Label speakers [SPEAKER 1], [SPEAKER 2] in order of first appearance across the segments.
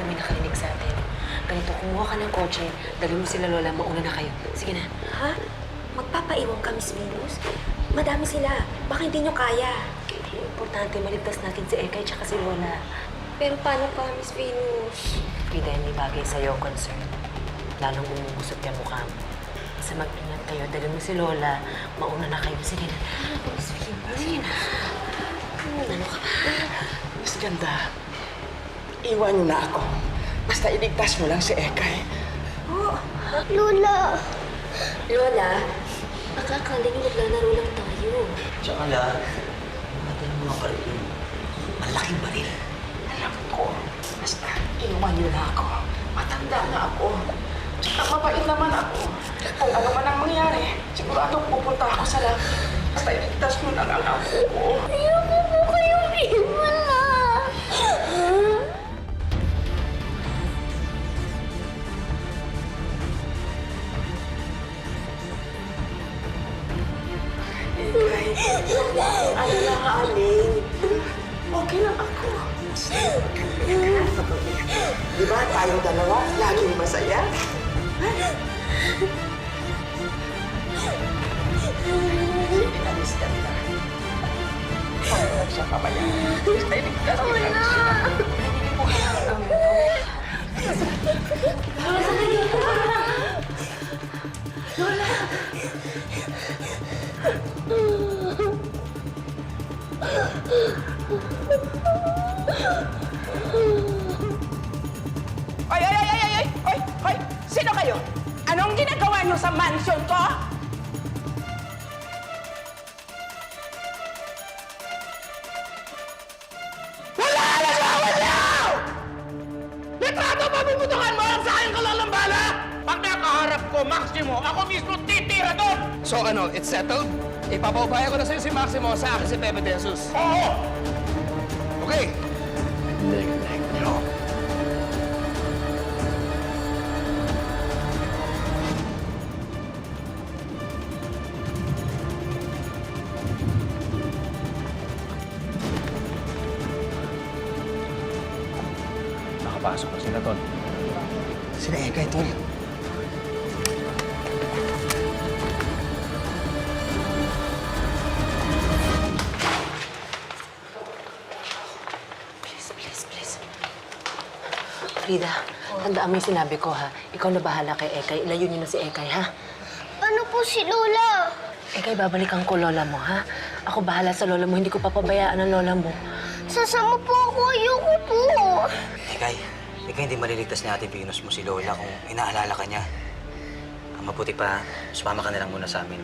[SPEAKER 1] na may nakarinig sa atin. Ganito, kumuha ka ng kotse, dali mo sila Lola, mauna na kayo. Sige na.
[SPEAKER 2] Ha? Magpapaiwan ka, Miss Venus? Madami sila. Baka hindi nyo kaya.
[SPEAKER 1] Importante, maligtas natin si Ekay tsaka si Lola.
[SPEAKER 2] Pero paano pa, Miss Venus?
[SPEAKER 1] Frida, hindi bagay sa'yo ang concern. Lalong umugusot yung mukha mo. Basta mag-ingat kayo, dali mo si Lola, mauna na kayo. Sige na. Sige na. Ano ka ba?
[SPEAKER 3] Mas ganda. Iwan niyo na ako. Basta iligtas mo lang si Ekay.
[SPEAKER 2] Oh,
[SPEAKER 4] Lola!
[SPEAKER 2] Lola, akakala nyo naglalaro lang tayo.
[SPEAKER 5] Tsaka la, natin ang mga baril yung malaking baril.
[SPEAKER 3] Alam ko. Basta iwan niyo na ako. Matanda na ako. Tsaka mabait naman ako. Kung ano man ang mangyari, siguradong pupunta ako sa langit. Basta iligtas mo na lang ako.
[SPEAKER 4] Ayoko po kayong iwan na!
[SPEAKER 3] Ekay, ano lang aling. Okay lang ako. Di ba tayong dalawa laging masaya? Inalis ka na. Pagkat siya pamaya. Basta iligtas mo lang siya. Ay! Hoy! Sino kayo? Anong ginagawa niyo sa mansion ko? Wala na siya! Litrato papuputukan mo lang sa akin kalalambala! Pag nakaharap ko, Maximo, ako mismo titira doon!
[SPEAKER 6] So ano, it's settled? Ipapaubaya ko na sa'yo si Maximo, sa akin si Pepe de Jesus.
[SPEAKER 3] Oo!
[SPEAKER 6] Okay. Nakapasok na sila, Tol.
[SPEAKER 5] Sina Ekay, tol.
[SPEAKER 1] Please. Frida, tandaan mo yung sinabi ko, ha? Ikaw na bahala kay Ekay. Ilayo niyo na si Ekay, ha?
[SPEAKER 4] Ano po si Lola?
[SPEAKER 1] Ekay, babalikan ko Lola mo, ha? Ako bahala sa Lola mo. Hindi ko papabayaan ang Lola mo.
[SPEAKER 4] Sasama po ako. Ayoko po.
[SPEAKER 5] Ekay, ikaw hindi maliligtas ni Ate Venus mo si Lola kung inaalala ka niya. Ang mabuti pa, sumama ka na lang muna sa amin.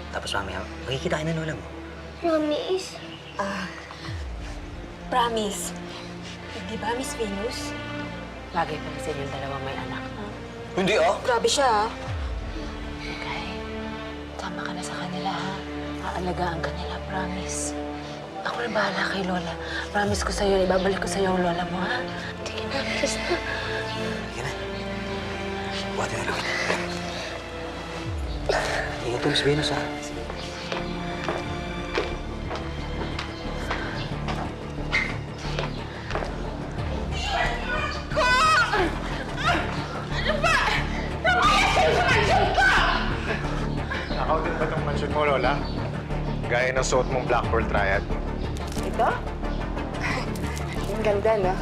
[SPEAKER 5] Tapos mamaya, magkikitain ng Lola mo.
[SPEAKER 4] Promise?
[SPEAKER 2] Promise. Di ba, Miss Venus?
[SPEAKER 1] Bagay pala sa inyong dalawang may anak, ha?
[SPEAKER 5] Hindi ah!
[SPEAKER 2] Grabe siya, ah.
[SPEAKER 1] Ekay, tama ka na sa kanila, ha? Aalagaan ka nila, promise. Ako na bahala kay Lola. Promise ko sa'yo, ibabalik ko sa'yo ang Lola mo, ha? Sige na, please na.
[SPEAKER 5] Sige na. Buhatin na lang. Ingat ko, Miss Venus, ha?
[SPEAKER 7] Nakaw din ba itong mansyon mo, Lola? Gaya ng suot mong Black Pearl Triad.
[SPEAKER 3] Ito? Ang ganda, no?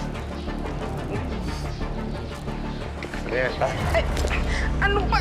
[SPEAKER 7] Yes.
[SPEAKER 3] Ay, ano ba?